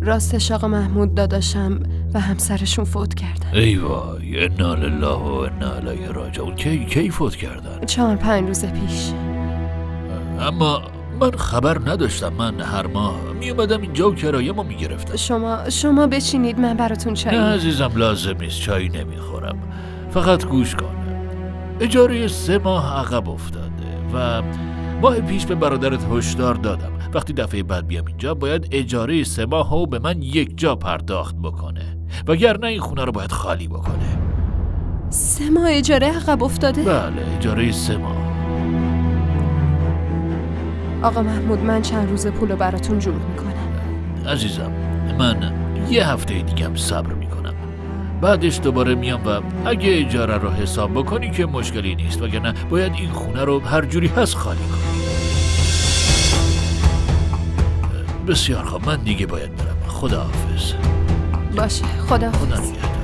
راستش آقا محمود داداشم و همسرشون فوت کردن. ای وای، انا لله و انا الیه راجعون. کی فوت کردن؟ 4-5 روز پیش. اما من خبر نداشتم. من هر ماه می اومدم اینجا و کرایه ما می گرفتم. شما بشینید، من براتون چای. نه عزیزم، لازم نیست، چای نمیخورم. فقط گوش کن. اجاره 3 ماه عقب افتاده و ماه پیش به برادرت هشدار دادم وقتی دفعه بعد بیام اینجا باید اجاره 3 ماه به من یک جا پرداخت بکنه، وگرنه این خونه رو باید خالی بکنه. 3 ماه اجاره عقب افتاده؟ بله، اجاره 3 ماه. آقا محمود، من چند روز پولو براتون جور میکنم. عزیزم، من 1 هفته دیگه هم صبر میکنم، بعدش دوباره میام و اگه اجاره رو حساب بکنی که مشکلی نیست، وگرنه باید این خونه رو هر جوری هست خالی کنی. بسیار خوب، من دیگه باید برم. خداحافظ. باشه، خداحافظ. خدا نگهدار.